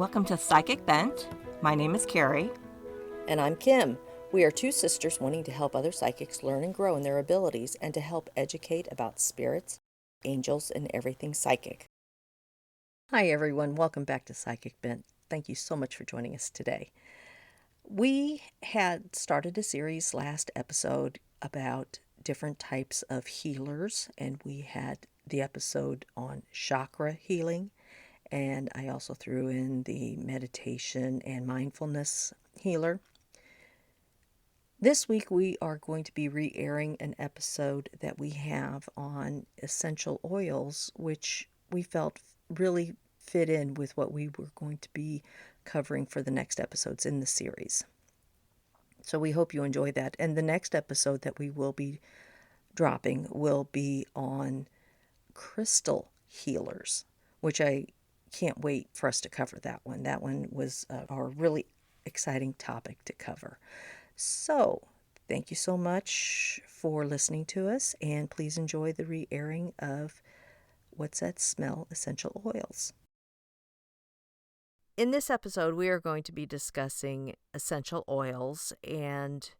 Welcome to PsychicBent. My name is Carrie. And I'm Kim. We are two sisters wanting to help other psychics learn and grow in their abilities and to help educate about spirits, angels, and everything psychic. Hi everyone, welcome back to PsychicBent. Thank you so much for joining us today. We had started a series last episode about different types of healers, and we had the episode on chakra healing, and I also threw in the meditation and mindfulness healer. This week we are going to be re-airing an episode that we have on essential oils, which we felt really fit in with what we were going to be covering for the next episodes in the series. So we hope you enjoy that. And the next episode that we will be dropping will be on crystal healers, which I can't wait for us to cover that one. That one was a really exciting topic to cover. So, thank you so much for listening to us, and please enjoy the re-airing of What's That Smell? Essential Oils. In this episode, we are going to be discussing essential oils and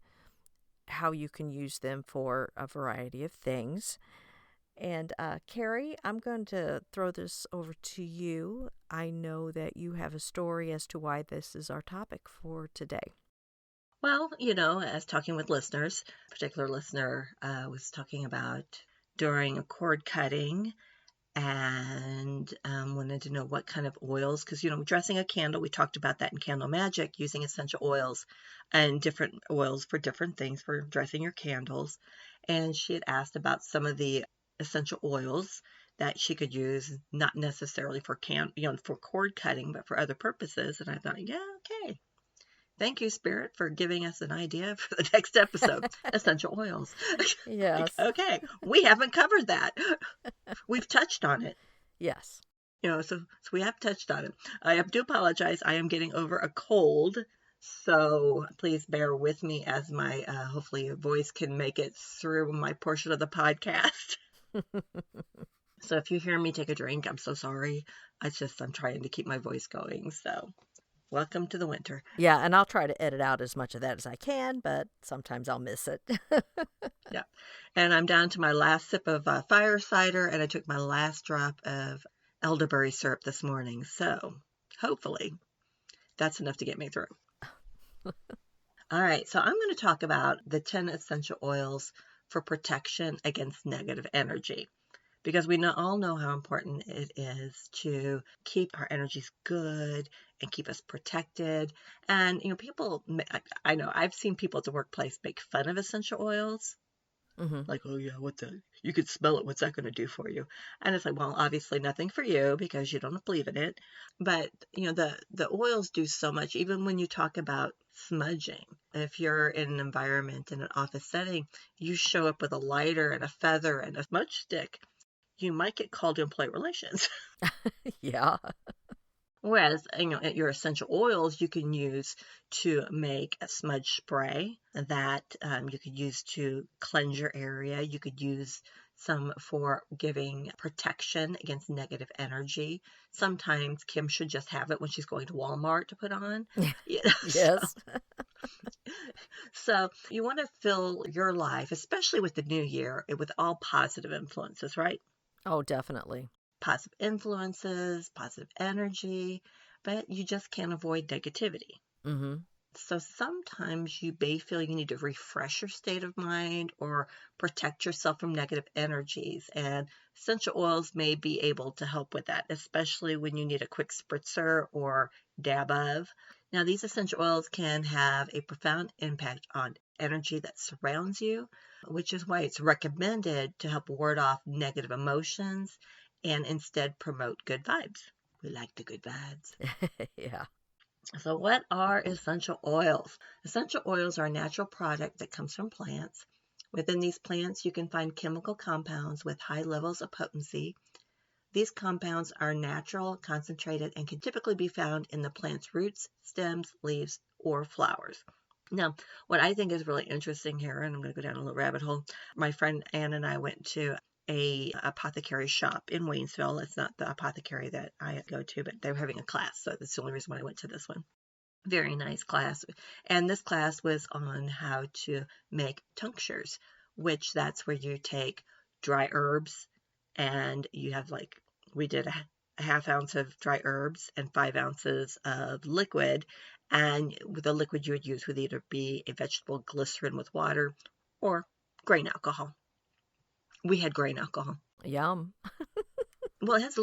how you can use them for a variety of things. And Carrie, I'm going to throw this over to you. I know that you have a story as to why this is our topic for today. Well, as talking with listeners, a particular listener was talking about during a cord cutting and wanted to know what kind of oils, because, dressing a candle, we talked about that in Candle Magic, using essential oils and different oils for different things for dressing your candles. And she had asked about some of the essential oils that she could use, not necessarily for for cord cutting, but for other purposes. And I thought, yeah, okay. Thank you, Spirit, for giving us an idea for the next episode. Essential oils. Yes. Okay, we haven't covered that. We've touched on it. Yes. So we have touched on it. I do apologize. I am getting over a cold, so please bear with me as my hopefully voice can make it through my portion of the podcast. So if you hear me take a drink, I'm so sorry. I'm trying to keep my voice going. So welcome to the winter. Yeah, and I'll try to edit out as much of that as I can, but sometimes I'll miss it. Yeah. And I'm down to my last sip of fire cider, and I took my last drop of elderberry syrup this morning. So hopefully that's enough to get me through. All right. So I'm going to talk about the 10 essential oils for protection against negative energy, because we all know how important it is to keep our energies good and keep us protected. And, people, I know I've seen people at the workplace make fun of essential oils. Mm-hmm. Like, oh yeah, you could smell it. What's that going to do for you? And it's like, well, obviously nothing for you because you don't believe in it. But, the oils do so much, even when you talk about smudging. If you're in an environment, in an office setting, you show up with a lighter and a feather and a smudge stick, you might get called to employee relations. Yeah. Whereas, your essential oils you can use to make a smudge spray that you could use to cleanse your area. You could use some for giving protection against negative energy. Sometimes Kim should just have it when she's going to Walmart to put on. Yes. So you want to fill your life, especially with the new year, with all positive influences, right? Oh, definitely. Positive influences, positive energy, but you just can't avoid negativity. Mm-hmm. So sometimes you may feel you need to refresh your state of mind or protect yourself from negative energies, and essential oils may be able to help with that, especially when you need a quick spritzer or dab of. Now, these essential oils can have a profound impact on energy that surrounds you, which is why it's recommended to help ward off negative emotions and instead promote good vibes. We like the good vibes. Yeah. So what are essential oils? Essential oils are a natural product that comes from plants. Within these plants, you can find chemical compounds with high levels of potency. These compounds are natural, concentrated, and can typically be found in the plant's roots, stems, leaves, or flowers. Now, what I think is really interesting here, and I'm going to go down a little rabbit hole, my friend Ann and I went to a apothecary shop in Waynesville. It's not the apothecary that I go to, but they were having a class, so that's the only reason why I went to this one. Very nice class. And this class was on how to make tinctures, which that's where you take dry herbs and you have we did a half ounce of dry herbs and 5 ounces of liquid. And the liquid you would use would either be a vegetable glycerin with water or grain alcohol. We had grain alcohol. Yum. Well, it has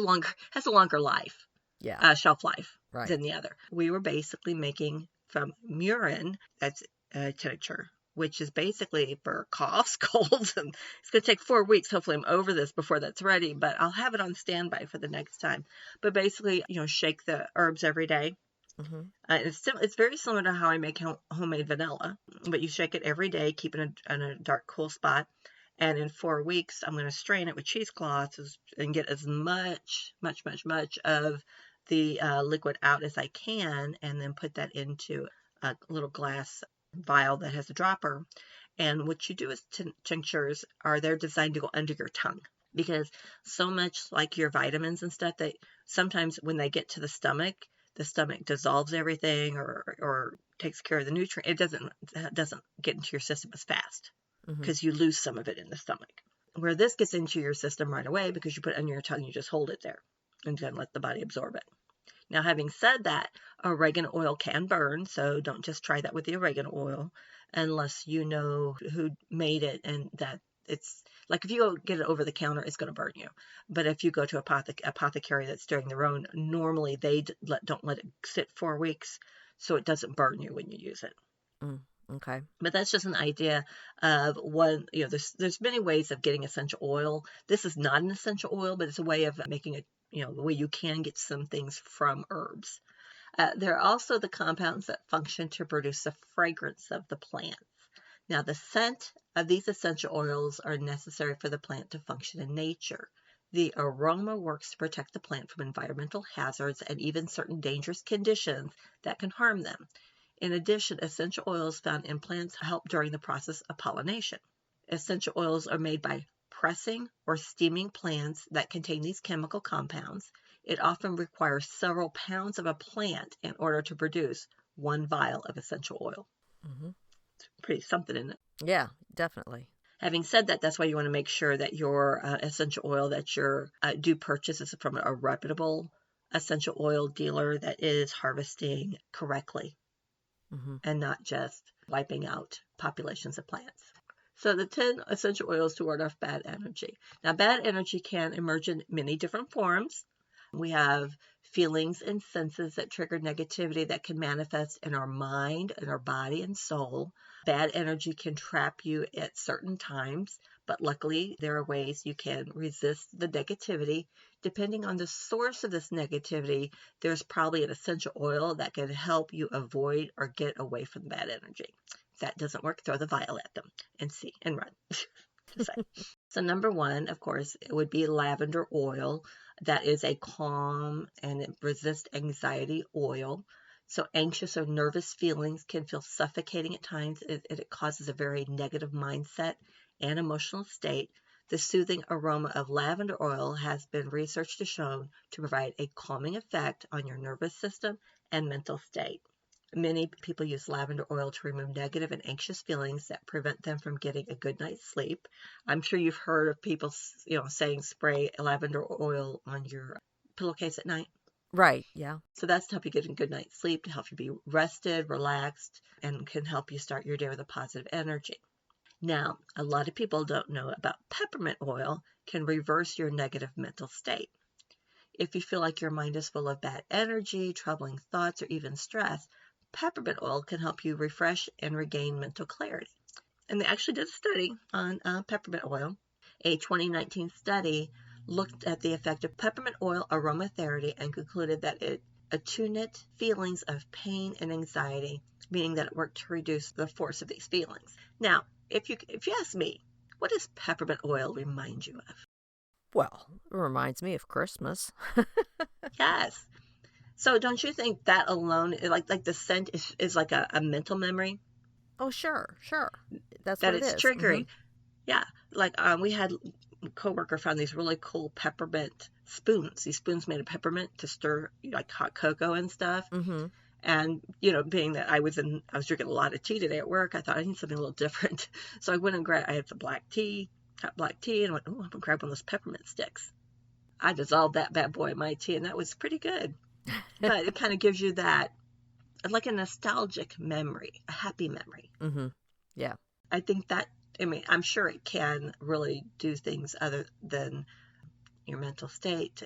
a longer life. Yeah. Shelf life Right. than the other. We were basically making from murin, that's a tincture, which is basically for coughs, colds, and it's going to take 4 weeks. Hopefully I'm over this before that's ready, but I'll have it on standby for the next time. But basically, shake the herbs every day. Mm-hmm. It's very similar to how I make homemade vanilla, but you shake it every day, keep it in a dark, cool spot. And in 4 weeks, I'm going to strain it with cheesecloths and get as much of the liquid out as I can, and then put that into a little glass vial that has a dropper. And what you do is tinctures they're designed to go under your tongue, because so much like your vitamins and stuff, that sometimes when they get to the stomach dissolves everything or takes care of the nutrient. It doesn't get into your system as fast because you lose some of it in the stomach. Where this gets into your system right away, because you put it under your tongue, you just hold it there and then let the body absorb it. Now, having said that, oregano oil can burn, so don't just try that with the oregano oil unless you know who made it, and that it's like if you go get it over the counter, it's going to burn you. But if you go to apothecary that's doing their own, normally they don't let it sit 4 weeks, so it doesn't burn you when you use it. Okay. But that's just an idea of one, there's many ways of getting essential oil. This is not an essential oil, but it's a way of making it, the way you can get some things from herbs. There are also the compounds that function to produce the fragrance of the plants. Now, the scent of these essential oils are necessary for the plant to function in nature. The aroma works to protect the plant from environmental hazards and even certain dangerous conditions that can harm them. In addition, essential oils found in plants help during the process of pollination. Essential oils are made by pressing or steaming plants that contain these chemical compounds. It often requires several pounds of a plant in order to produce 1 vial of essential oil. It's pretty something, isn't it? Yeah, definitely. Having said that, that's why you want to make sure that your essential oil that you do purchase is from a reputable essential oil dealer that is harvesting correctly. And not just wiping out populations of plants. So the 10 essential oils to ward off bad energy. Now, bad energy can emerge in many different forms. We have feelings and senses that trigger negativity that can manifest in our mind, in our body and soul. Bad energy can trap you at certain times, but luckily there are ways you can resist the negativity. Depending on the source of this negativity, there's probably an essential oil that can help you avoid or get away from bad energy. If that doesn't work, throw the vial at them and see and run. So number 1, of course, it would be lavender oil. That is a calm and it resists anxiety oil. So anxious or nervous feelings can feel suffocating at times. It causes a very negative mindset and emotional state. The soothing aroma of lavender oil has been researched to show to provide a calming effect on your nervous system and mental state. Many people use lavender oil to remove negative and anxious feelings that prevent them from getting a good night's sleep. I'm sure you've heard of people, saying spray lavender oil on your pillowcase at night. Right, yeah. So that's to help you get a good night's sleep, to help you be rested, relaxed, and can help you start your day with a positive energy. Now, a lot of people don't know about peppermint oil can reverse your negative mental state. If you feel like your mind is full of bad energy, troubling thoughts, or even stress, peppermint oil can help you refresh and regain mental clarity. And they actually did a study on peppermint oil. A 2019 study looked at the effect of peppermint oil aromatherapy and concluded that it attuned feelings of pain and anxiety, meaning that it worked to reduce the force of these feelings. Now, if you ask me, what does peppermint oil remind you of? Well, it reminds me of Christmas. Yes. So don't you think that alone, like the scent is like a mental memory? Oh, sure. That's That what it it's is. triggering. Yeah. Like we had coworker found these really cool peppermint spoons. These spoons made of peppermint to stir like hot cocoa and stuff. Mm-hmm. And, being that I was drinking a lot of tea today at work, I thought I need something a little different. So I went and I had some hot black tea, and I went, oh, I'm going to grab one of those peppermint sticks. I dissolved that bad boy in my tea, and that was pretty good. But it kind of gives you that, like a nostalgic memory, a happy memory. Mm-hmm. Yeah. I think that, I'm sure it can really do things other than your mental state,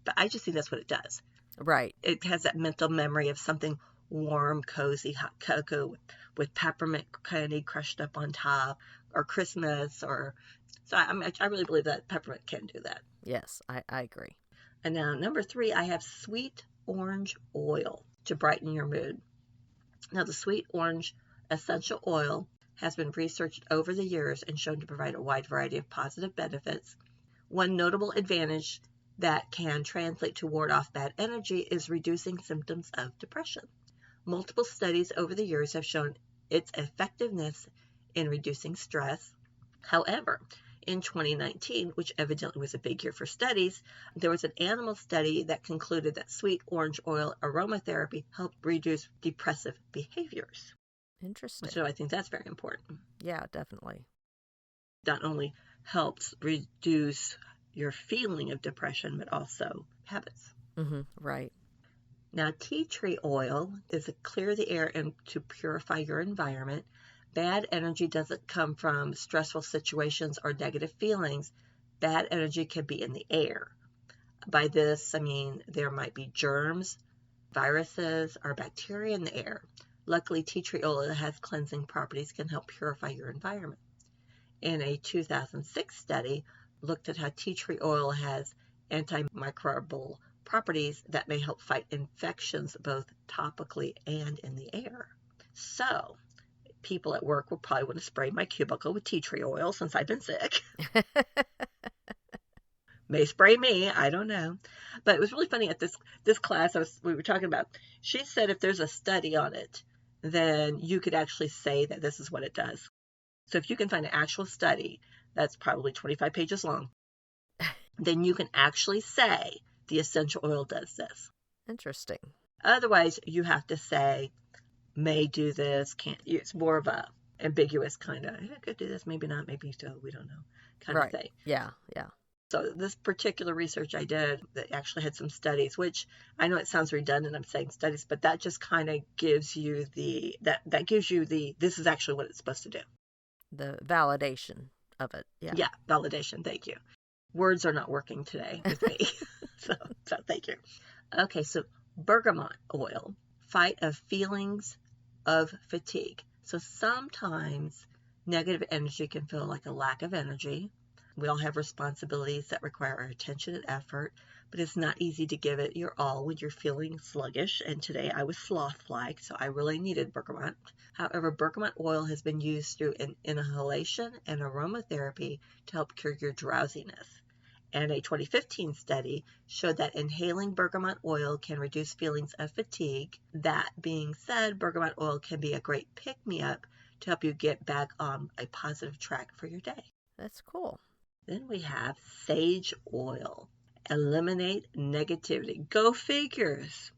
but I just think that's what it does. Right. It has that mental memory of something warm, cozy, hot cocoa with peppermint candy crushed up on top, or Christmas, so I really believe that peppermint can do that. Yes, I agree. And now number 3, I have sweet orange oil to brighten your mood. Now the sweet orange essential oil has been researched over the years and shown to provide a wide variety of positive benefits. One notable advantage that can translate to ward off bad energy is reducing symptoms of depression. Multiple studies over the years have shown its effectiveness in reducing stress. However, in 2019, which evidently was a big year for studies, there was an animal study that concluded that sweet orange oil aromatherapy helped reduce depressive behaviors. Interesting. So I think that's very important. Yeah, definitely. Not only helps reduce your feeling of depression, but also habits. Mm-hmm. Right. Now, tea tree oil is to clear the air and to purify your environment. Bad energy doesn't come from stressful situations or negative feelings. Bad energy can be in the air. By this, I mean there might be germs, viruses, or bacteria in the air. Luckily, tea tree oil has cleansing properties, can help purify your environment. In a 2006 study, looked at how tea tree oil has antimicrobial properties that may help fight infections both topically and in the air. So, people at work will probably want to spray my cubicle with tea tree oil since I've been sick. May spray me, I don't know. But it was really funny at this class we were talking about. She said if there's a study on it, then you could actually say that this is what it does. So if you can find an actual study that's probably 25 pages long, then you can actually say the essential oil does this. Interesting. Otherwise, you have to say, may do this, can't. It's more of a ambiguous kind of, could do this, maybe not, maybe so, we don't know, kind of thing. Yeah, yeah. So this particular research I did that actually had some studies, which I know it sounds redundant, I'm saying studies, but that just kind of gives you that gives you this is actually what it's supposed to do. The validation of it. Yeah. Yeah, validation. Thank you. Words are not working today with me. so thank you. Okay, so bergamot oil, fight of feelings of fatigue. So sometimes negative energy can feel like a lack of energy. We all have responsibilities that require our attention and effort, but it's not easy to give it your all when you're feeling sluggish. And today I was sloth-like, so I really needed bergamot. However, bergamot oil has been used through an inhalation and aromatherapy to help cure your drowsiness. And a 2015 study showed that inhaling bergamot oil can reduce feelings of fatigue. That being said, bergamot oil can be a great pick-me-up to help you get back on a positive track for your day. That's cool. Then we have sage oil. Eliminate negativity. Go figures.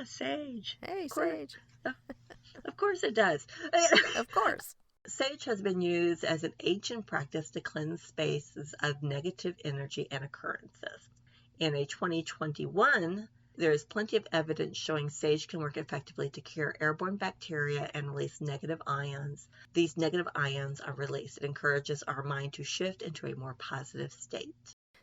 Sage. Hey, sage. Of course it does. Of course. Sage has been used as an ancient practice to cleanse spaces of negative energy and occurrences. In a 2021, there is plenty of evidence showing sage can work effectively to cure airborne bacteria and release negative ions. These negative ions are released. It encourages our mind to shift into a more positive state.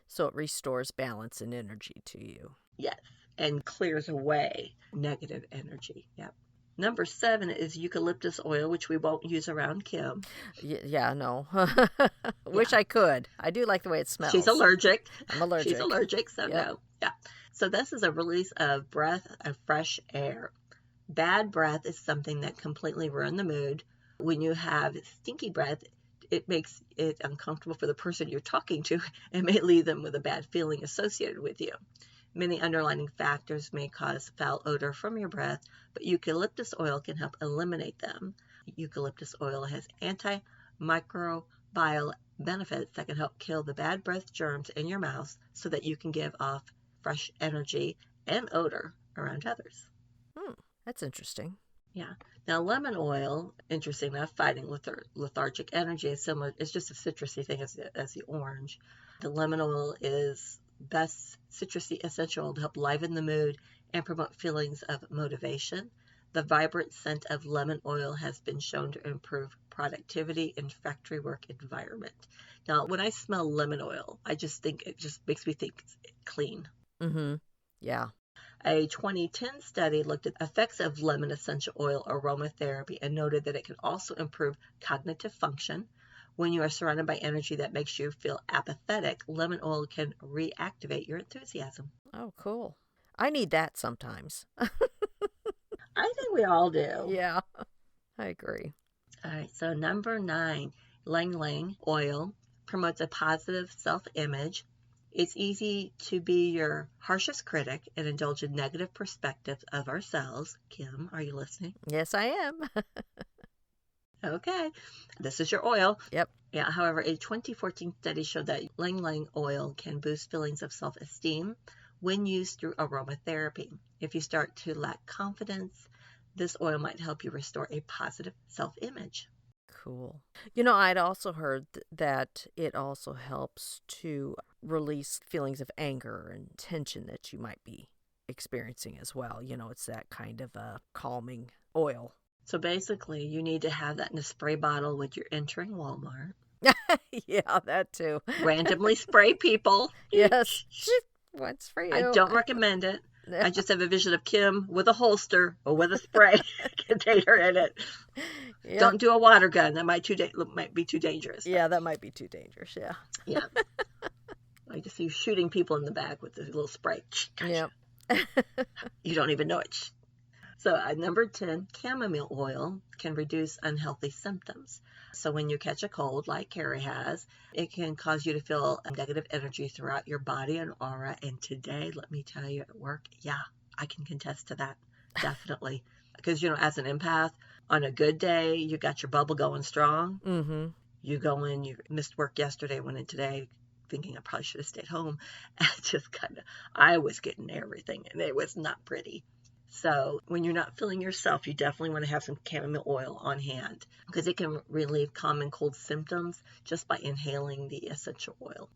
So it restores balance and energy to you. Yes, and clears away negative energy. Yep. Number 7 is eucalyptus oil, which we won't use around Kim. Yeah, no. Wish I could. I do like the way it smells. She's allergic. I'm allergic. She's allergic, so no. Yeah. So this is a release of breath of fresh air. Bad breath is something that completely ruins the mood. When you have stinky breath, it makes it uncomfortable for the person you're talking to and may leave them with a bad feeling associated with you. Many underlying factors may cause foul odor from your breath, but eucalyptus oil can help eliminate them. Eucalyptus oil has antimicrobial microbial benefits that can help kill the bad breath germs in your mouth so that you can give off fresh energy and odor around others. That's interesting. Yeah. Now, lemon oil, interesting enough, fighting lethargic energy is similar. It's just a citrusy thing as the orange. The lemon oil is best citrusy essential to help liven the mood and promote feelings of motivation. The vibrant scent of lemon oil has been shown to improve productivity in factory work environment. Now, when I smell lemon oil, I just think it just makes me think clean. Mm-hmm. Yeah. A 2010 study looked at the effects of lemon essential oil aromatherapy and noted that it can also improve cognitive function. When you are surrounded by energy that makes you feel apathetic, lemon oil can reactivate your enthusiasm. Oh, cool. I need that sometimes. I think we all do. Yeah, I agree. All right, so number 9, Lang Lang oil promotes a positive self-image. It's easy to be your harshest critic and indulge in negative perspectives of ourselves. Kim, are you listening? Yes, I am. Okay, this is your oil. Yep. Yeah, however, a 2014 study showed that Lang Lang oil can boost feelings of self-esteem when used through aromatherapy. If you start to lack confidence, this oil might help you restore a positive self-image. Cool. You know, I'd also heard that it also helps to release feelings of anger and tension that you might be experiencing as well. You know, it's that kind of a calming oil. So basically, you need to have that in a spray bottle when you're entering Walmart. Yeah, that too. Randomly spray people. Yes. What's for you? I don't recommend it. I just have a vision of Kim with a holster or with a spray container in it. Yep. Don't do a water gun. That might be too dangerous. Yeah, that might be too dangerous. Yeah. Yeah. I just see you shooting people in the back with a little spray. Gotcha. Yep. You don't even know it. So number 10, chamomile oil can reduce unhealthy symptoms. So when you catch a cold like Carrie has, it can cause you to feel negative energy throughout your body and aura. And today, let me tell you at work, yeah, I can contest to that. Definitely. Because, you know, as an empath, on a good day, you got your bubble going strong. Mm-hmm. You go in, you missed work yesterday, went in today thinking I probably should have stayed home. And just I was getting everything and it was not pretty. So when you're not feeling yourself, you definitely want to have some chamomile oil on hand because it can relieve common cold symptoms just by inhaling the essential oil.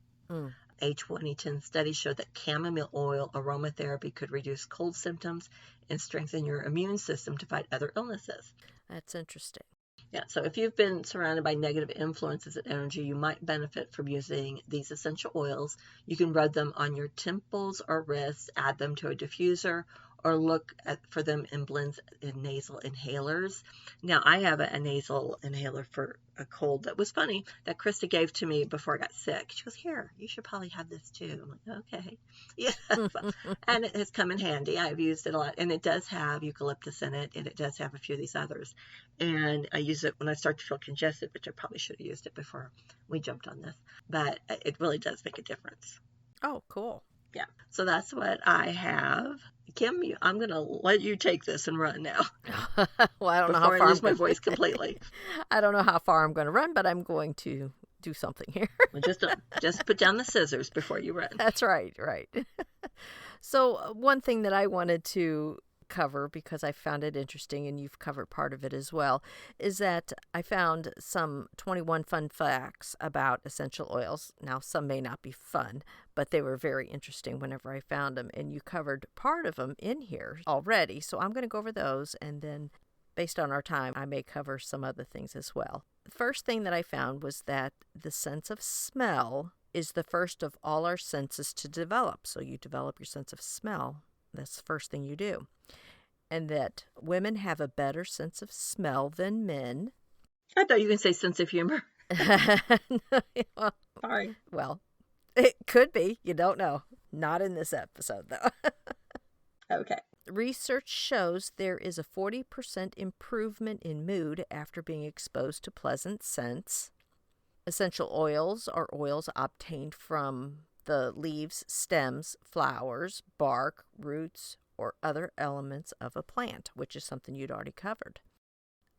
A 2010 study showed that chamomile oil aromatherapy could reduce cold symptoms and strengthen your immune system to fight other illnesses. That's interesting. Yeah, so if you've been surrounded by negative influences and energy, you might benefit from using these essential oils. You can rub them on your temples or wrists, add them to a diffuser, or look for them in blends in nasal inhalers. Now, I have a nasal inhaler for a cold that was funny that Krista gave to me before I got sick. She goes, here, you should probably have this too. I'm like, okay. Yeah. And it has come in handy. I've used it a lot. And it does have eucalyptus in it, and it does have a few of these others. And I use it when I start to feel congested, which I probably should have used it before we jumped on this. But it really does make a difference. Oh, cool. Yeah. So that's what I have. Kim, I'm going to let you take this and run now. Well, I don't know how far I lose my voice completely. I don't know how far I'm going to run, but I'm going to do something here. Well, just put down the scissors before you run. That's right. So one thing that I wanted to cover, because I found it interesting, and you've covered part of it as well, is that I found some 21 fun facts about essential oils. Now, some may not be fun, but they were very interesting whenever I found them, and you covered part of them in here already. So I'm going to go over those, and then based on our time, I may cover some other things as well. The first thing that I found was that the sense of smell is the first of all our senses to develop. So you develop your sense of smell. That's the first thing you do. And that women have a better sense of smell than men. I thought you were going to say sense of humor. Well, sorry. Well, it could be. You don't know. Not in this episode, though. Okay. Research shows there is a 40% improvement in mood after being exposed to pleasant scents. Essential oils are oils obtained from the leaves, stems, flowers, bark, roots, or other elements of a plant, which is something you'd already covered.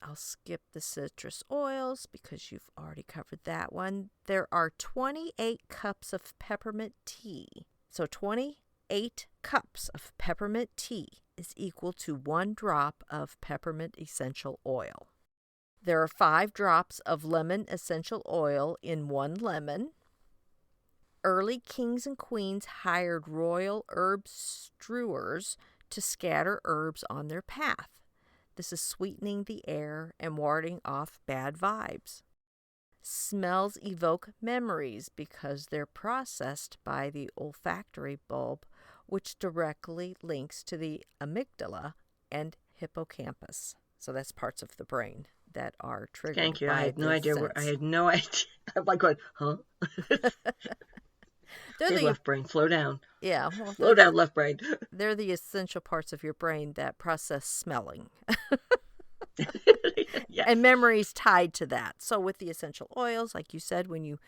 I'll skip the citrus oils because you've already covered that one. There are 28 cups of peppermint tea. So 28 cups of peppermint tea is equal to 1 drop of peppermint essential oil. There are 5 drops of lemon essential oil in 1 lemon. Early kings and queens hired royal herb strewers to scatter herbs on their path. This is sweetening the air and warding off bad vibes. Smells evoke memories because they're processed by the olfactory bulb, which directly links to the amygdala and hippocampus. So that's parts of the brain that are triggered Thank you. by I had no the idea. I scents. had no idea. I'm like going, huh? They're Hey, the left brain, slow down. yeah, well, Slow down, left brain. they're the essential parts of your brain that process smelling. Yes. And memories tied to that. So with the essential oils, like you said, when you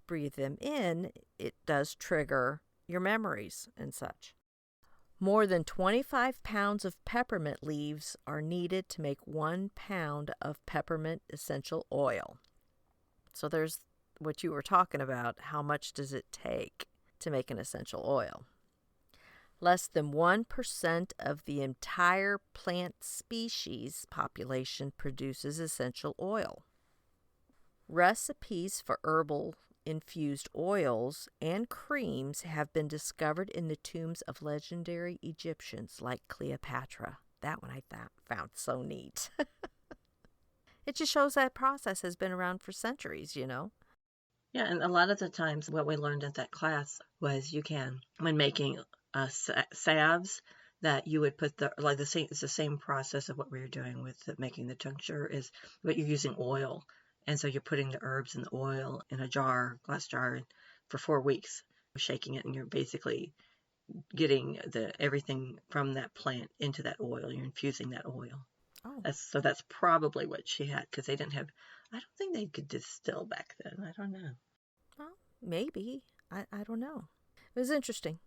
breathe them in, it does trigger your memories and such. More than 25 pounds of peppermint leaves are needed to make 1 pound of peppermint essential oil. So there's what you were talking about. How much does it take to make an essential oil? Less than 1% of the entire plant species population produces essential oil. Recipes for herbal infused oils and creams have been discovered in the tombs of legendary Egyptians like Cleopatra. That one I found so neat. It just shows that process has been around for centuries, you know? Yeah, and a lot of the times what we learned at that class was you can, when making salves, that you would put it's the same process of what we were doing with making the tincture, is but you're using oil. And so you're putting the herbs and the oil in a glass jar, for 4 weeks, shaking it, and you're basically getting everything from that plant into that oil. You're infusing that oil. Oh. That's probably what she had, because they didn't have, I don't think they could distill back then. I don't know. Well, maybe. I don't know. It was interesting.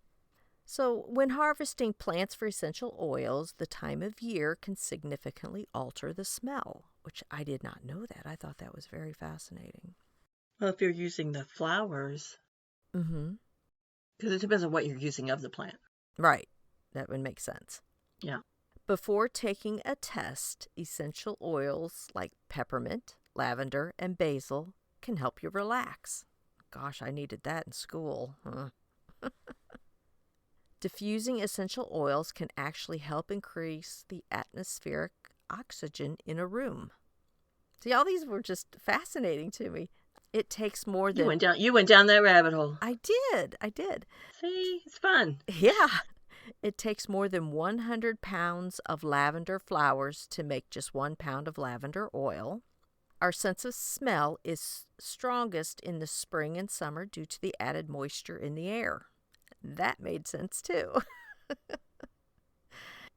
So when harvesting plants for essential oils, the time of year can significantly alter the smell, which I did not know that. I thought that was very fascinating. Well, if you're using the flowers, Mm-hmm. because it depends on what you're using of the plant. Right. That would make sense. Yeah. Before taking a test, essential oils like peppermint, lavender, and basil can help you relax. Gosh, I needed that in school. Huh? Diffusing essential oils can actually help increase the atmospheric oxygen in a room. See, all these were just fascinating to me. It takes more than... You went down that rabbit hole. I did. See, it's fun. Yeah. It takes more than 100 pounds of lavender flowers to make just 1 pound of lavender oil. Our sense of smell is strongest in the spring and summer due to the added moisture in the air. That made sense too.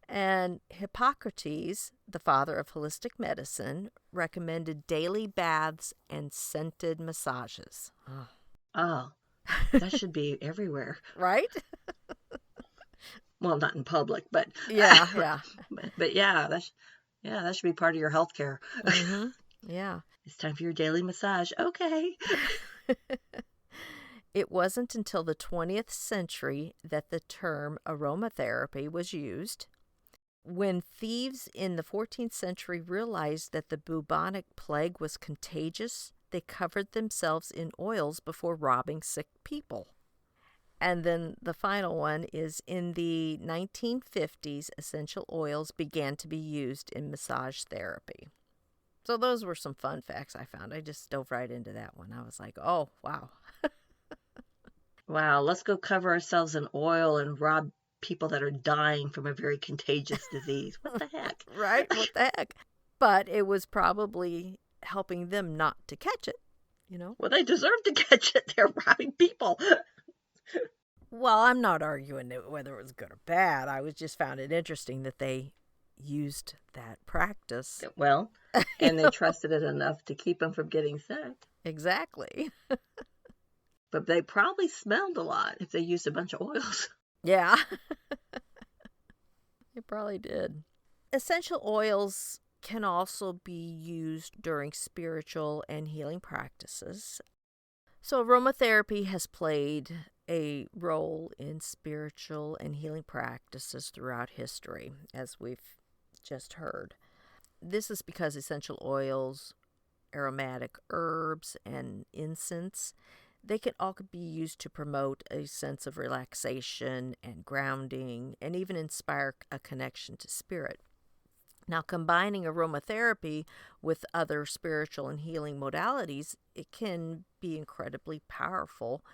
And Hippocrates, the father of holistic medicine, recommended daily baths and scented massages. Oh, that should be everywhere. Right? Well, not in public, but Yeah. but yeah, that should be part of your health care. Mm-hmm. Yeah. It's time for your daily massage. Okay. It wasn't until the 20th century that the term aromatherapy was used. When thieves in the 14th century realized that the bubonic plague was contagious, they covered themselves in oils before robbing sick people. And then the final one is in the 1950s, essential oils began to be used in massage therapy. So those were some fun facts I found. I just dove right into that one. I was like, oh, wow. Wow, let's go cover ourselves in oil and rob people that are dying from a very contagious disease. What the heck? Right? What the heck? But it was probably helping them not to catch it, you know? Well, they deserve to catch it. They're robbing people. Well, I'm not arguing whether it was good or bad. I just found it interesting that they used that practice. Well, and they trusted it enough to keep them from getting sick. Exactly. But they probably smelled a lot if they used a bunch of oils. Yeah. It probably did. Essential oils can also be used during spiritual and healing practices. So, aromatherapy has played a role in spiritual and healing practices throughout history, as we've just heard. This is because essential oils, aromatic herbs, and incense, they can all be used to promote a sense of relaxation and grounding and even inspire a connection to spirit. Now, combining aromatherapy with other spiritual and healing modalities, it can be incredibly powerful,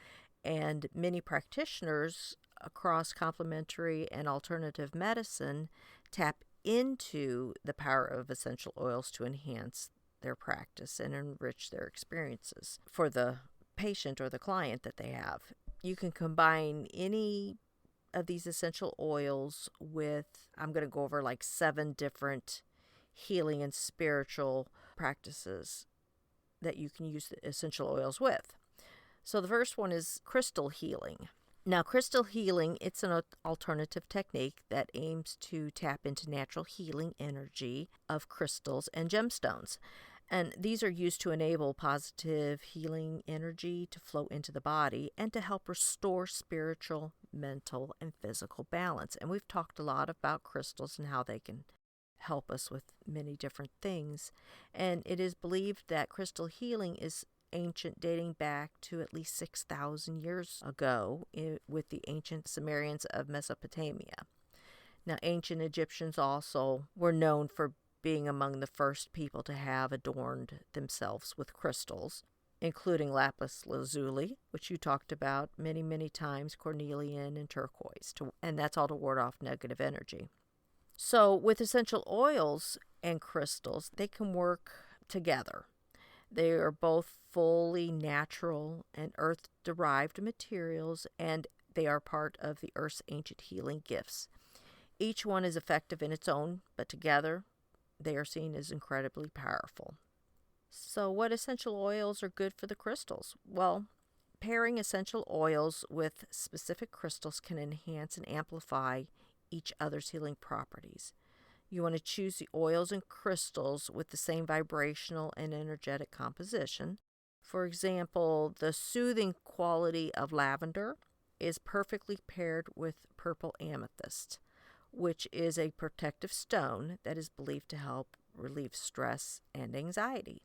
and many practitioners across complementary and alternative medicine tap into the power of essential oils to enhance their practice and enrich their experiences for the patient or the client that they have. You can combine any of these essential oils with, I'm going to go over like 7 different healing and spiritual practices that you can use the essential oils with. So the first one is crystal healing. Now, crystal healing, it's an alternative technique that aims to tap into natural healing energy of crystals and gemstones. And these are used to enable positive healing energy to flow into the body and to help restore spiritual, mental, and physical balance. And we've talked a lot about crystals and how they can help us with many different things. And it is believed that crystal healing is ancient, dating back to at least 6,000 years ago with the ancient Sumerians of Mesopotamia. Now, ancient Egyptians also were known for being among the first people to have adorned themselves with crystals, including lapis lazuli, which you talked about many, many times, cornelian and turquoise, and that's all to ward off negative energy. So with essential oils and crystals, they can work together. They are both fully natural and earth-derived materials, and they are part of the Earth's ancient healing gifts. Each one is effective in its own, but together they are seen as incredibly powerful. So what essential oils are good for the crystals? Well, pairing essential oils with specific crystals can enhance and amplify each other's healing properties. You want to choose the oils and crystals with the same vibrational and energetic composition. For example, the soothing quality of lavender is perfectly paired with purple amethyst, which is a protective stone that is believed to help relieve stress and anxiety.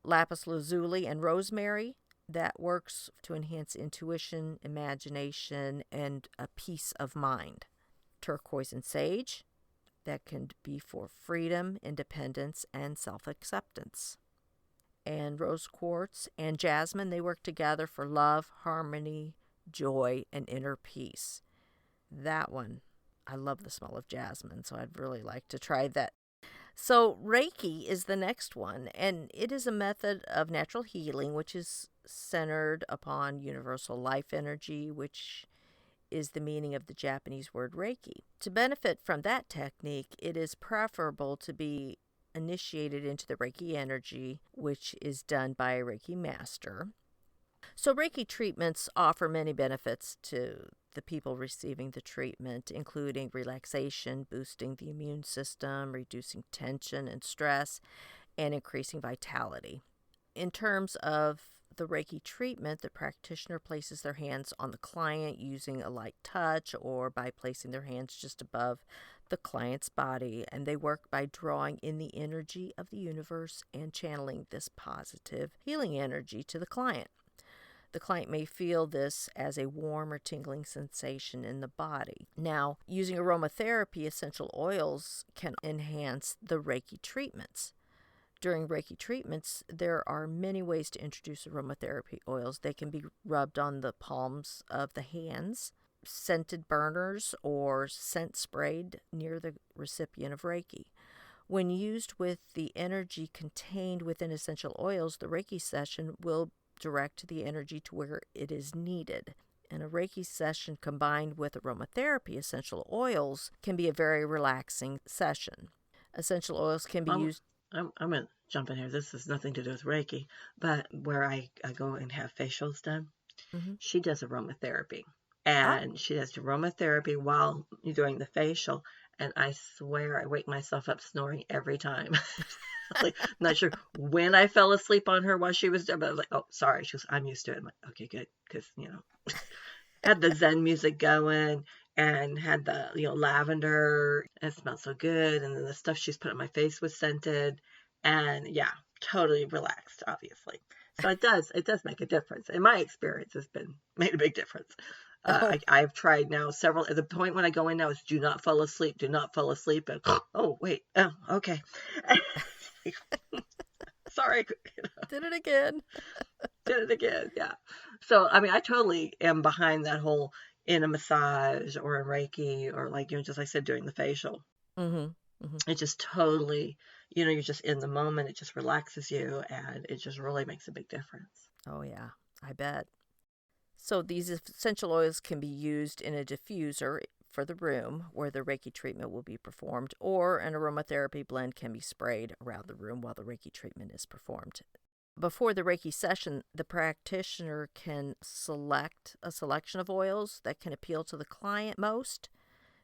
Lapis lazuli and rosemary, that works to enhance intuition, imagination, and a peace of mind. Turquoise and sage, that can be for freedom, independence, and self-acceptance. And rose quartz and jasmine, they work together for love, harmony, joy, and inner peace. That one, I love the smell of jasmine, so I'd really like to try that. So Reiki is the next one, and it is a method of natural healing which is centered upon universal life energy, which is the meaning of the Japanese word Reiki. To benefit from that technique, it is preferable to be initiated into the Reiki energy, which is done by a Reiki master. So Reiki treatments offer many benefits to the people receiving the treatment, including relaxation, boosting the immune system, reducing tension and stress, and increasing vitality. In terms of the Reiki treatment, the practitioner places their hands on the client using a light touch or by placing their hands just above the client's body, and they work by drawing in the energy of the universe and channeling this positive healing energy to the client. The client may feel this as a warm or tingling sensation in the body. Now, using aromatherapy, essential oils can enhance the Reiki treatments. During Reiki treatments, there are many ways to introduce aromatherapy oils. They can be rubbed on the palms of the hands, scented burners, or scent sprayed near the recipient of Reiki. When used with the energy contained within essential oils, the Reiki session will direct the energy to where it is needed. And a Reiki session combined with aromatherapy essential oils can be a very relaxing session. Essential oils can be used. I'm going to jump in here. This has nothing to do with Reiki, but where I go and have facials done, she does aromatherapy. And she does aromatherapy while you're doing the facial. And I swear I wake myself up snoring every time. Like, not sure when I fell asleep on her while she was there, but I was like, oh, sorry. She was, I'm used to it. I'm like, okay, good. Because, had the Zen music going and had the, lavender. It smelled so good. And then the stuff she's put on my face was scented. And yeah, totally relaxed, obviously. So it does make a difference. In my experience, it's made a big difference. Oh, I've tried now several. At the point when I go in now is do not fall asleep, do not fall asleep. And oh wait, oh okay, sorry, did it again. did it again. Yeah. So I mean, I totally am behind that whole in a massage or in Reiki or like just like I said, doing the facial. Mm-hmm. Mm-hmm. It just totally, you're just in the moment. It just relaxes you, and it just really makes a big difference. Oh, yeah, I bet. So these essential oils can be used in a diffuser for the room where the Reiki treatment will be performed, or an aromatherapy blend can be sprayed around the room while the Reiki treatment is performed. Before the Reiki session, the practitioner can select a selection of oils that can appeal to the client most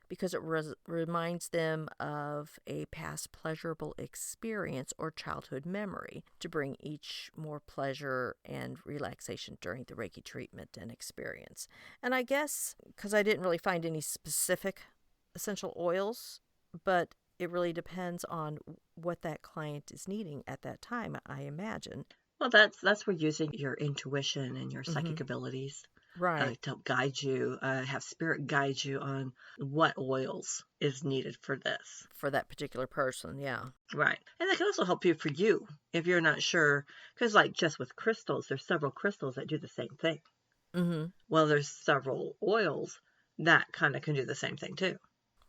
because it reminds them of a past pleasurable experience or childhood memory to bring each more pleasure and relaxation during the Reiki treatment and experience. And I guess because I didn't really find any specific essential oils, but it really depends on what that client is needing at that time, I imagine. Well, that's where using your intuition and your Mm-hmm. psychic abilities Right. to help guide you, have spirit guide you on what oils is needed for this. For that particular person, yeah. Right. And that can also help you for you if you're not sure. Because, like, just with crystals, there's several crystals that do the same thing. Mm-hmm. Well, there's several oils that kind of can do the same thing too.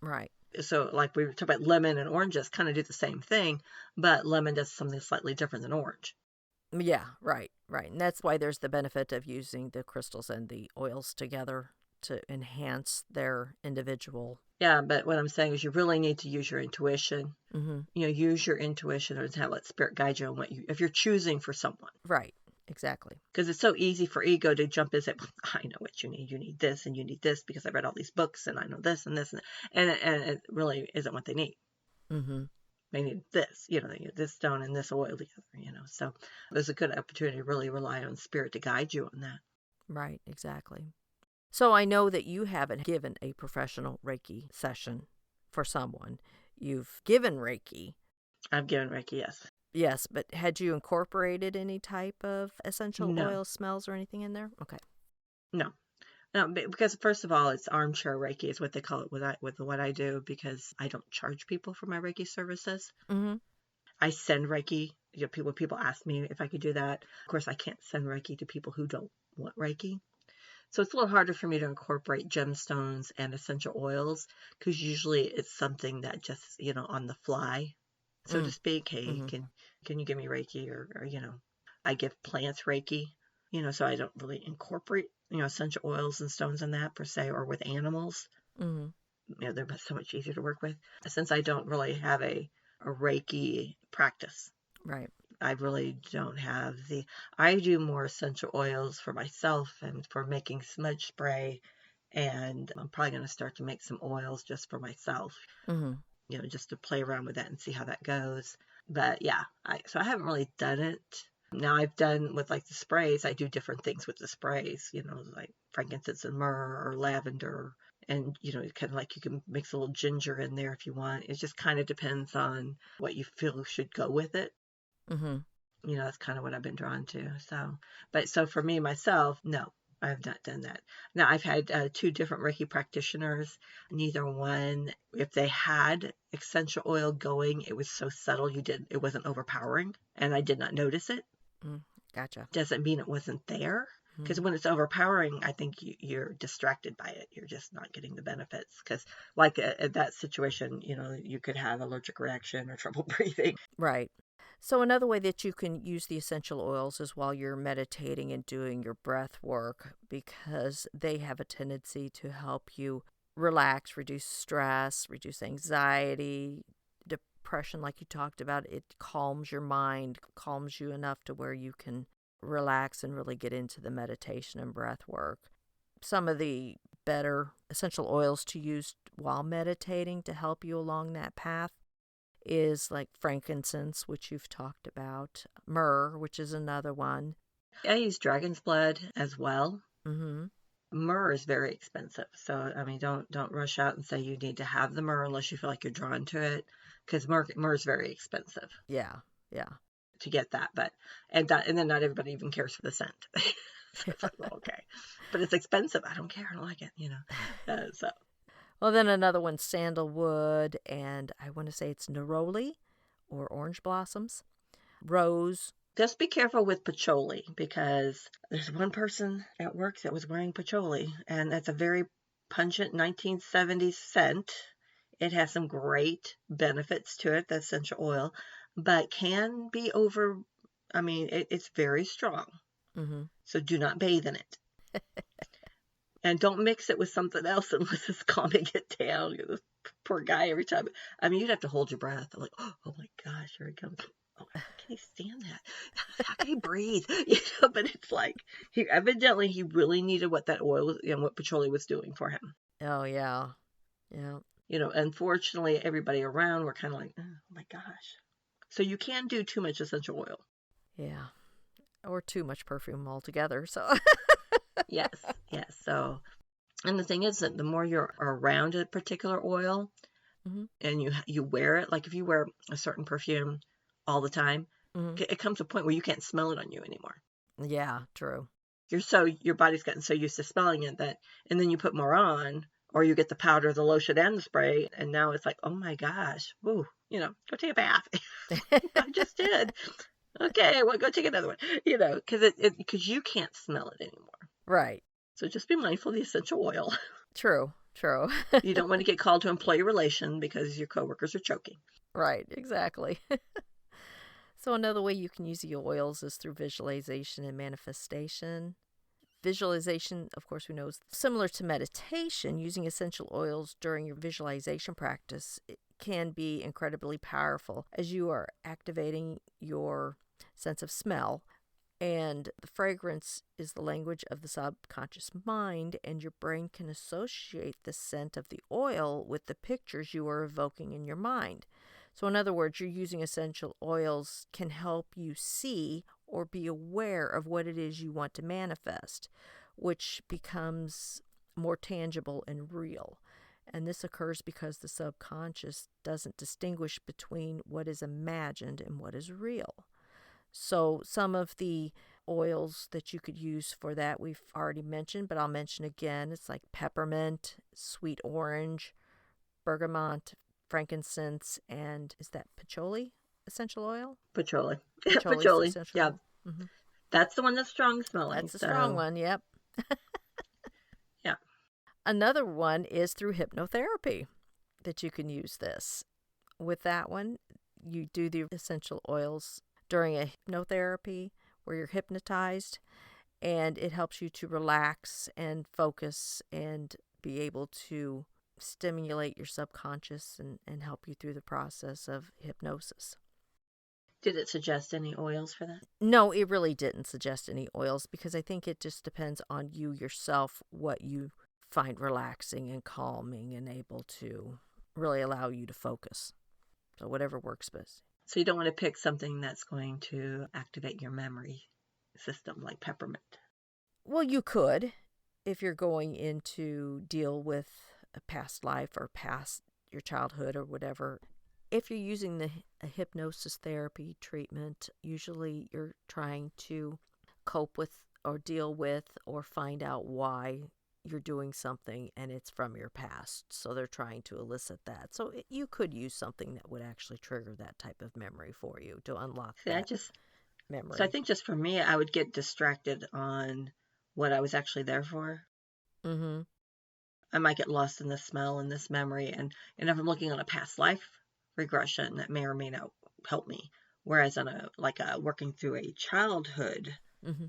Right. So, like we talked about lemon and oranges kind of do the same thing, but lemon does something slightly different than orange. Yeah, right, right. And that's why there's the benefit of using the crystals and the oils together to enhance their individual. Yeah, but what I'm saying is you really need to use your intuition. Mm-hmm. Use your intuition or to let spirit guide you on if you're choosing for someone. Right, exactly. Because it's so easy for ego to jump in and say, I know what you need. You need this and you need this because I read all these books and I know this and this. And it really isn't what they need. Mm-hmm. They need this, they need this stone and this oil together. So there's a good opportunity to really rely on spirit to guide you on that. Right, exactly. So I know that you haven't given a professional Reiki session for someone. You've given Reiki. I've given Reiki, yes. Yes, but had you incorporated any type of essential No, oil smells or anything in there? Okay. no. No, because first of all, it's armchair Reiki is what they call it with what I do because I don't charge people for my Reiki services. Mm-hmm. I send Reiki. People ask me if I could do that. Of course, I can't send Reiki to people who don't want Reiki. So it's a little harder for me to incorporate gemstones and essential oils because usually it's something that just, on the fly, so to speak. Hey, Mm-hmm. can you give me Reiki or I give plants Reiki, so I don't really incorporate, essential oils and stones in that per se or with animals. Mm-hmm. They're so much easier to work with since I don't really have a Reiki practice. Right. I really don't have I do more essential oils for myself and for making smudge spray. And I'm probably going to start to make some oils just for myself, Mm-hmm. just to play around with that and see how that goes. But yeah, so I haven't really done it. Now I've done with like the sprays, I do different things with the sprays, like frankincense and myrrh or lavender. And, kind of like you can mix a little ginger in there if you want. It just kind of depends on what you feel should go with it. Mm-hmm. That's kind of what I've been drawn to. So for me, myself, no, I have not done that. Now, I've had two different Reiki practitioners. Neither one, if they had essential oil going, it was so subtle, it wasn't overpowering, and I did not notice it. Mm, gotcha. Doesn't mean it wasn't there. Because Mm-hmm. when it's overpowering, I think you're distracted by it. You're just not getting the benefits. Because, like at that situation, you could have allergic reaction or trouble breathing. Right. So another way that you can use the essential oils is while you're meditating and doing your breath work because they have a tendency to help you relax, reduce stress, reduce anxiety, depression like you talked about. It calms your mind, calms you enough to where you can relax and really get into the meditation and breath work. Some of the better essential oils to use while meditating to help you along that path is like frankincense, which you've talked about, myrrh, which is another one. I use dragon's blood as well. Mm-hmm. Myrrh is very expensive, so I mean, don't rush out and say you need to have the myrrh unless you feel like you're drawn to it, because myrrh is very expensive Yeah, yeah. to get that. But and then not everybody even cares for the scent. So it's like, well, okay, but it's expensive. I don't care. I don't like it. So Well, then another one's sandalwood, and I want to say it's neroli or orange blossoms, rose. just be careful with patchouli, because there's one person at work that was wearing patchouli, and that's a very pungent 1970s scent. It has some great benefits to it, the essential oil, but can be it's very strong. Mm-hmm. So do not bathe in it. And don't mix it with something else unless it's calming it down. This poor guy, every time. I mean, you'd have to hold your breath. I'm like, oh my gosh, here he comes. Oh, how can he stand that? How can he breathe? But it's like, he really needed what that oil was, what patchouli was doing for him. Oh, yeah. Yeah. Unfortunately, everybody around were kind of like, oh my gosh. So you can do too much essential oil. Yeah. Or too much perfume altogether. So Yes. So, and the thing is that the more you're around a particular oil, mm-hmm. and you wear it, like if you wear a certain perfume all the time, Mm-hmm. it comes to a point where you can't smell it on you anymore. Yeah, true. Your body's gotten so used to smelling it and then you put more on, or you get the powder, the lotion, and the spray, and now it's like, oh my gosh, woo, go take a bath. I just did. Okay, well, go take another one. Because you can't smell it anymore. Right. So just be mindful of the essential oil. True. You don't want to get called to employee relation because your coworkers are choking. Right, exactly. So another way you can use the oils is through visualization and manifestation. Visualization, of course, we know is similar to meditation. Using essential oils during your visualization practice can be incredibly powerful as you are activating your sense of smell. And the fragrance is the language of the subconscious mind, and your brain can associate the scent of the oil with the pictures you are evoking in your mind. So in other words, you're using essential oils can help you see or be aware of what it is you want to manifest, which becomes more tangible and real. And this occurs because the subconscious doesn't distinguish between what is imagined and what is real. So some of the oils that you could use for that we've already mentioned, but I'll mention again. It's like peppermint, sweet orange, bergamot, frankincense, and is that patchouli essential oil? Patchouli. Patchouli. Essential Yeah. oil. Mm-hmm. That's the one that's strong smelling. That's a strong one, yep. Yeah. Another one is through hypnotherapy that you can use this. With that one, you do the essential oils during a hypnotherapy where you're hypnotized, and it helps you to relax and focus and be able to stimulate your subconscious and help you through the process of hypnosis. Did it suggest any oils for that? No, it really didn't suggest any oils because I think it just depends on you yourself, what you find relaxing and calming and able to really allow you to focus. So whatever works best. So you don't want to pick something that's going to activate your memory system like peppermint. Well, you could if you're going in to deal with a past life or past your childhood or whatever. If you're using a hypnosis therapy treatment, usually you're trying to cope with or deal with or find out why you're doing something and it's from your past. So they're trying to elicit that. So you could use something that would actually trigger that type of memory for you to unlock that memory. So I think just for me, I would get distracted on what I was actually there for. Mm-hmm. I might get lost in the smell and this memory. And if I'm looking on a past life regression, that may or may not help me. Whereas on working through a childhood mm-hmm.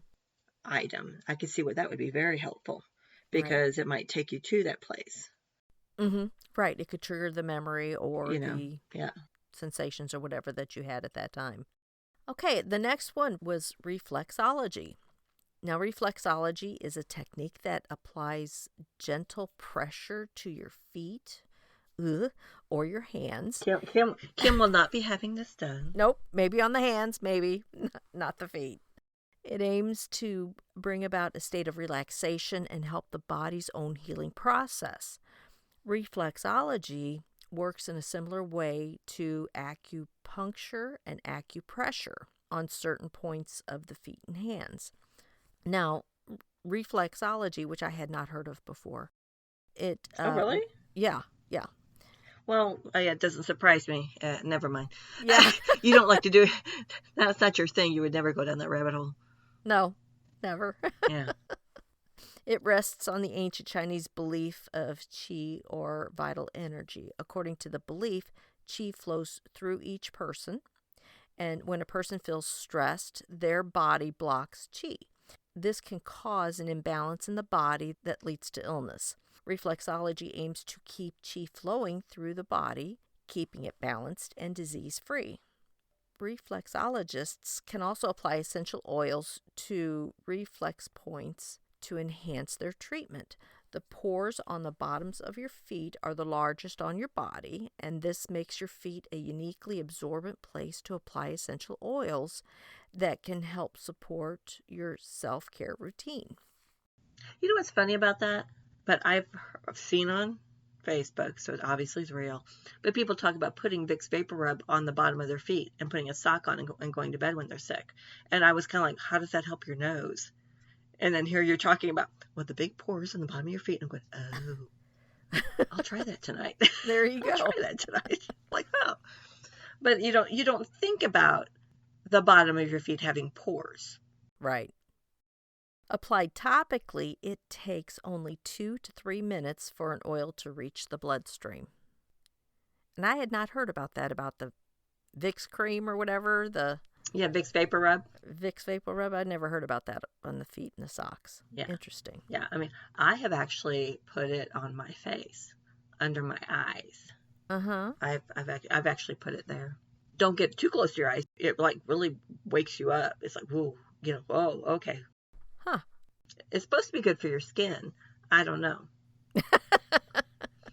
item, I could see where that would be very helpful because it might take you to that place. Mm-hmm. Right. It could trigger the memory or the yeah. sensations or whatever that you had at that time. Okay. The next one was reflexology. Now, reflexology is a technique that applies gentle pressure to your feet or your hands. Kim will not be having this done. Nope, maybe on the hands, maybe not the feet. It aims to bring about a state of relaxation and help the body's own healing process. Reflexology works in a similar way to acupuncture and acupressure on certain points of the feet and hands. Now, reflexology, which I had not heard of before, Oh, really? Yeah. Well, it doesn't surprise me. Never mind. Yeah. You don't like to do it. That's not your thing. You would never go down that rabbit hole. No, never. Yeah. It rests on the ancient Chinese belief of qi, or vital energy. According to the belief, qi flows through each person, and when a person feels stressed, their body blocks qi. This can cause an imbalance in the body that leads to illness. Reflexology aims to keep qi flowing through the body, keeping it balanced and disease-free. Reflexologists can also apply essential oils to reflex points to enhance their treatment. The pores on the bottoms of your feet are the largest on your body, and this makes your feet a uniquely absorbent place to apply essential oils that can help support your self-care routine. You know what's funny about that? But I've seen on Facebook, so it obviously is real, but people talk about putting Vicks Vapor Rub on the bottom of their feet and putting a sock on and going to bed when they're sick. And I was kind of like, how does that help your nose? And then here you're talking about, the big pores on the bottom of your feet. And I'm going, oh, I'll try that tonight. There you go. I'll try that tonight. Like, oh. But you don't think about the bottom of your feet having pores. Right. Applied topically, it takes only 2 to 3 minutes for an oil to reach the bloodstream. And I had not heard about that, about the Vicks cream or whatever, Yeah, Vicks Vapor Rub. Vicks Vapor Rub. I'd never heard about that on the feet and the socks. Yeah. Interesting. Yeah, I mean, I have actually put it on my face, under my eyes. Uh-huh. I've actually put it there. Don't get too close to your eyes. It like really wakes you up. It's like, whoa, oh, okay. Huh. It's supposed to be good for your skin. I don't know.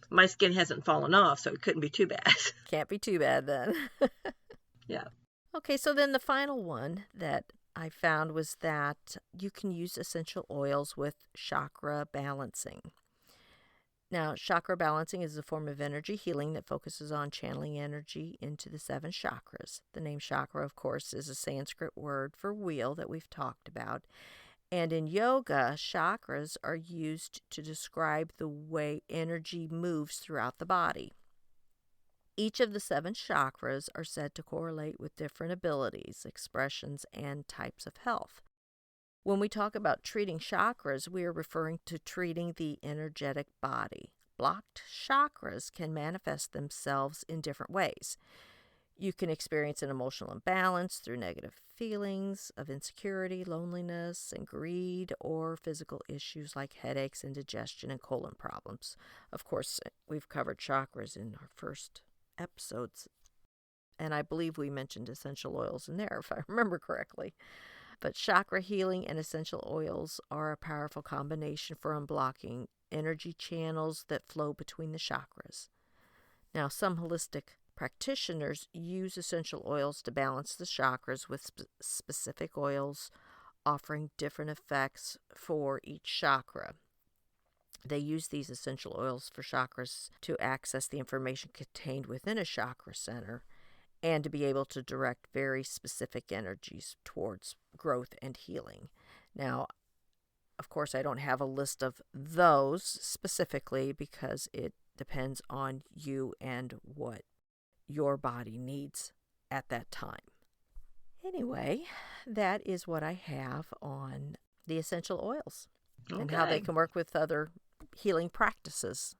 My skin hasn't fallen off, so it couldn't be too bad. Can't be too bad then. Yeah. Okay, so then the final one that I found was that you can use essential oils with chakra balancing. Now, chakra balancing is a form of energy healing that focuses on channeling energy into the 7 chakras. The name chakra, of course, is a Sanskrit word for wheel that we've talked about. And in yoga, chakras are used to describe the way energy moves throughout the body. Each of the 7 chakras are said to correlate with different abilities, expressions, and types of health. When we talk about treating chakras, we are referring to treating the energetic body. Blocked chakras can manifest themselves in different ways. You can experience an emotional imbalance through negative feelings of insecurity, loneliness, and greed, or physical issues like headaches, indigestion, and colon problems. Of course, we've covered chakras in our first episodes, and I believe we mentioned essential oils in there, if I remember correctly. But chakra healing and essential oils are a powerful combination for unblocking energy channels that flow between the chakras. Now, some holistic practitioners use essential oils to balance the chakras with specific oils, offering different effects for each chakra. They use these essential oils for chakras to access the information contained within a chakra center and to be able to direct very specific energies towards growth and healing. Now, of course, I don't have a list of those specifically because it depends on you and what your body needs at that time. Anyway, that is what I have on the essential oils and how they can work with other healing practices.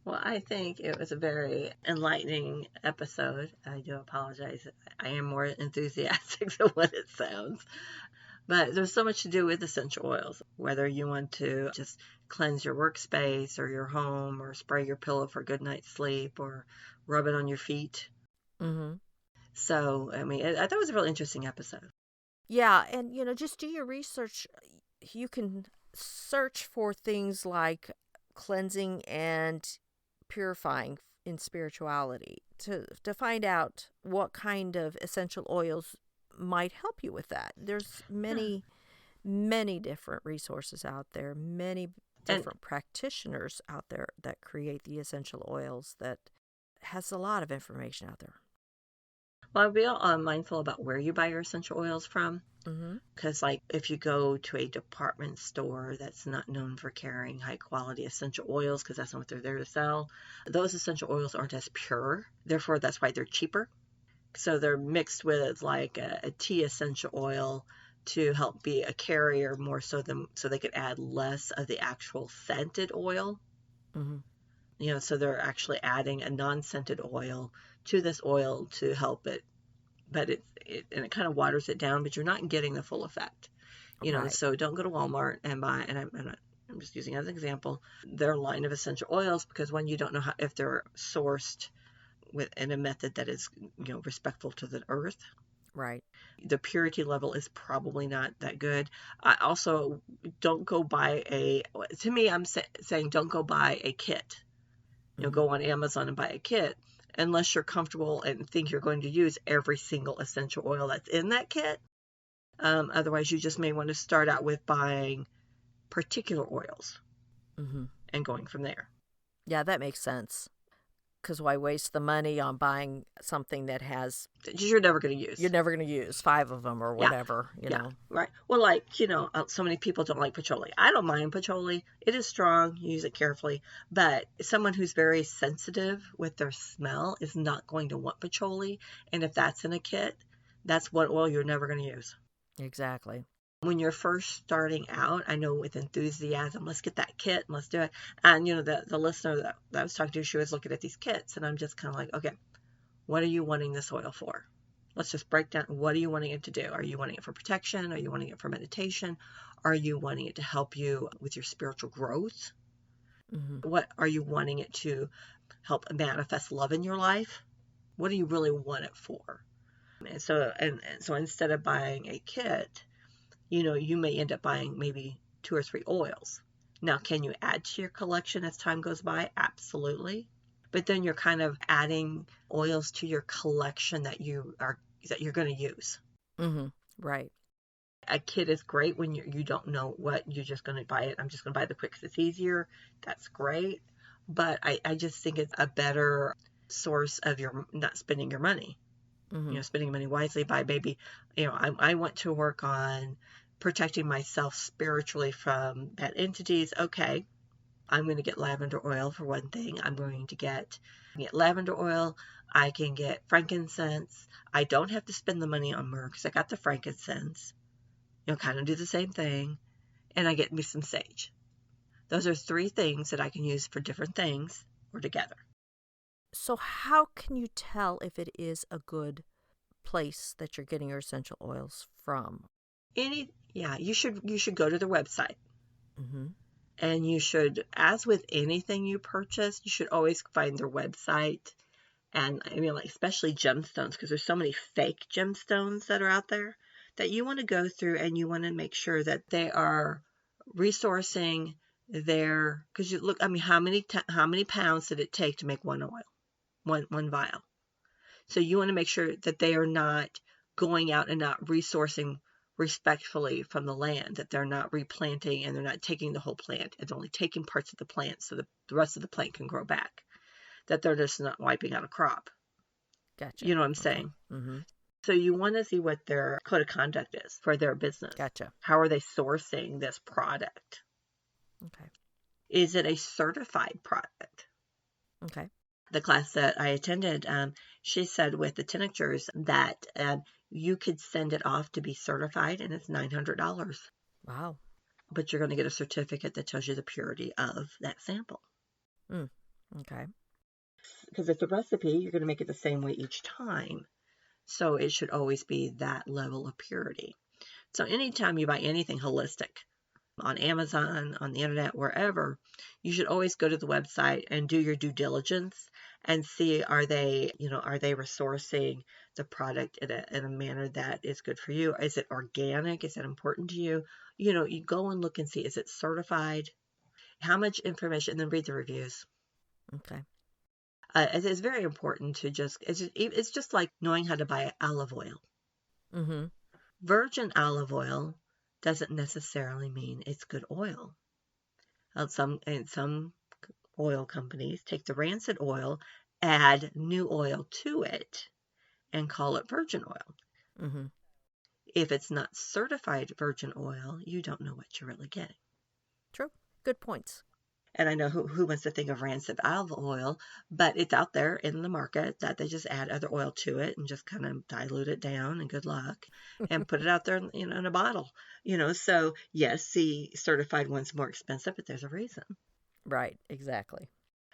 Well, I think it was a very enlightening episode. I do apologize. I am more enthusiastic than what it sounds. But there's so much to do with essential oils, whether you want to just cleanse your workspace or your home or spray your pillow for a good night's sleep or rub it on your feet. Mm-hmm. So, I mean, I thought it was a really interesting episode. Yeah, and, just do your research. you can search for things like cleansing and purifying in spirituality to find out what kind of essential oils might help you with that. There's Yeah. many different resources out there, many And different practitioners out there that create the essential oils that has a lot of information out there. well, be mindful about where you buy your essential oils from. Mhm. Because, like, if you go to a department store that's not known for carrying high quality essential oils, because that's not what they're there to sell, those essential oils aren't as pure. Therefore, that's why they're cheaper. So they're mixed with like a tea essential oil to help be a carrier more so than so they could add less of the actual scented oil. Mhm. So they're actually adding a non-scented oil to this oil to help it, but it kind of waters it down, but you're not getting the full effect. Right. So don't go to Walmart and buy, and I'm just using as an example, their line of essential oils, because when you don't know if they're sourced in a method that is, respectful to the earth, Right. the purity level is probably not that good. I also don't go buy to me, I'm saying don't go buy a kit. Mhm. Go on Amazon and buy a kit unless you're comfortable and think you're going to use every single essential oil that's in that kit. Otherwise, you just may want to start out with buying particular oils Mhm. and going from there. Yeah, that makes sense. Because why waste the money on buying something that has That you're never going to you're use. never going to use five of them or Yeah, whatever, yeah, right. Well, like, so many people don't like patchouli. I don't mind patchouli. It is strong. You use it carefully. But someone who's very sensitive with their smell is not going to want patchouli. And if that's in a kit, that's one oil you're never going to use. Exactly. When you're first starting out, I know with enthusiasm, let's get that kit and let's do it. And, the listener that I was talking to, she was looking at these kits. And I'm just kind of like, okay, what are you wanting this oil for? Let's just break down, what are you wanting it to do? Are you wanting it for protection? Are you wanting it for meditation? Are you wanting it to help you with your spiritual growth? Mhm. What are you wanting it to help manifest love in your life? What do you really want it for? And so instead of buying a kit, you may end up buying maybe 2 or 3 oils. Now, can you add to your collection as time goes by? Absolutely. But then you're kind of adding oils to your collection that you're going to use. Mhm. Right. A kit is great when you don't know what you're just going to buy it. I'm just going to buy the quick because it's easier. That's great. But I just think it's a better source of your not spending your money. Mhm. Spending money wisely by maybe, I want to work on protecting myself spiritually from bad entities. Okay, I'm going to get lavender oil for one thing. I'm going to get lavender oil. I can get frankincense. I don't have to spend the money on myrrh because I got the frankincense. Kind of do the same thing. And I get me some sage. Those are 3 things that I can use for different things or together. So how can you tell if it is a good place that you're getting your essential oils from? Yeah, you should go to their website. Mhm. And you should, as with anything you purchase, you should always find their website. And I mean, like, especially gemstones, because there's so many fake gemstones that are out there that you want to go through and you want to make sure that they are resourcing because you look, I mean, how many pounds did it take to make one oil, one vial? So you want to make sure that they are not going out and not resourcing respectfully from the land, that they're not replanting and they're not taking the whole plant. It's only taking parts of the plant so the rest of the plant can grow back, that they're just not wiping out a crop. You Gotcha. know what I'm Okay. saying? Mhm. So you want to see what their code of conduct is for their business. Gotcha. How are they sourcing this product? Okay. Is it a certified product? Okay. The class that I attended, she said with the tinctures that you could send it off to be certified and it's $900. Wow. But you're going to get a certificate that tells you the purity of that sample. Mm. Okay. Because it's a recipe, you're going to make it the same way each time. So it should always be that level of purity. So anytime you buy anything holistic, on Amazon, on the internet, wherever, you should always go to the website and do your due diligence and see, are they resourcing the product in a manner that is good for you? Is it organic? Is it important to you? You go and look and see, is it certified? How much information, and then read the reviews. Okay. It's very important to it's just like knowing how to buy olive oil. Mm-hmm. Virgin olive oil doesn't necessarily mean it's good oil. Some oil companies take the rancid oil, add new oil to it, and call it virgin oil. Mm-hmm. If it's not certified virgin oil, you don't know what you're really getting. True. Good points. And I know who wants to think of rancid olive oil, but it's out there in the market that they just add other oil to it and just kind of dilute it down, and good luck, and put it out there in a bottle. So yes, the certified one's more expensive, but there's a reason. Right. Exactly.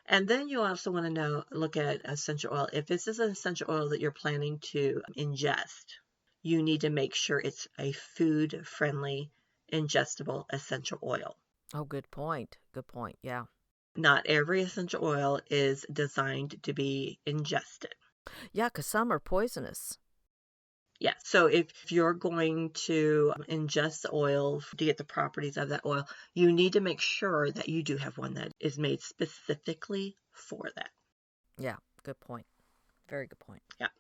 And then you also want to look at essential oil. If this is an essential oil that you're planning to ingest, you need to make sure it's a food-friendly, ingestible essential oil. Oh, good point. Good point. Yeah. Not every essential oil is designed to be ingested. Yeah, because some are poisonous. Yeah. So if you're going to ingest the oil to get the properties of that oil, you need to make sure that you do have one that is made specifically for that. Yeah. Good point. Very good point. Yeah.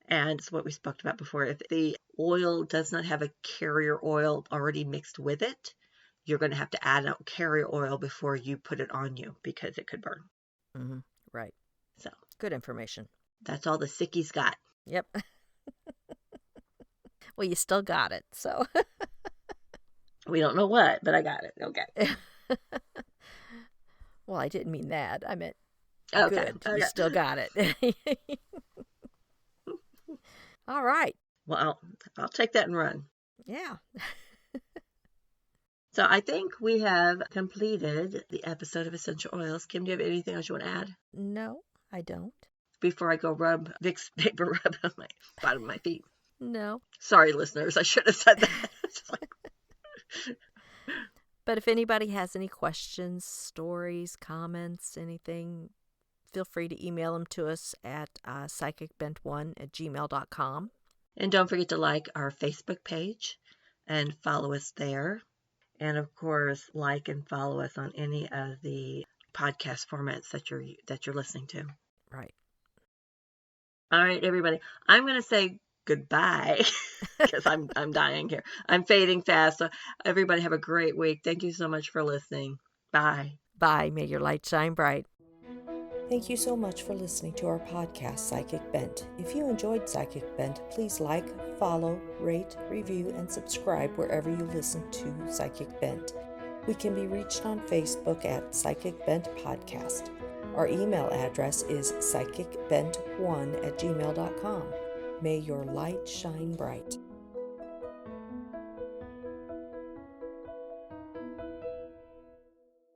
And it's what we spoke about before. If the oil does not have a carrier oil already mixed with it, you're going to have to add out carrier oil before you put it on you, because it could burn. Mm-hmm. Right. So good information. That's all the sickies got. Yep. Well, you still got it, so. We don't know what, but I got it. Okay. Well, I didn't mean that. I meant okay. good. Okay. You still got it. All right. Well, I'll take that and run. Yeah. So I think we have completed the episode of Essential Oils. Kim, do you have anything else you want to add? No, I don't. Before I go rub Vicks paper rub on my bottom of my feet. No. Sorry, listeners. I should have said that. But if anybody has any questions, stories, comments, anything, feel free to email them to us at psychicbent1@gmail.com. And don't forget to like our Facebook page and follow us there. And of course, like and follow us on any of the podcast formats that you're listening to. Right. All right, everybody. I'm going to say goodbye because I'm dying here. I'm fading fast. So everybody have a great week. Thank you so much for listening. Bye. Bye. May your light shine bright. Thank you so much for listening to our podcast, Psychic Bent. If you enjoyed Psychic Bent, please like, follow, rate, review, and subscribe wherever you listen to Psychic Bent. We can be reached on Facebook at Psychic Bent Podcast. Our email address is psychicbent1@gmail.com. May your light shine bright.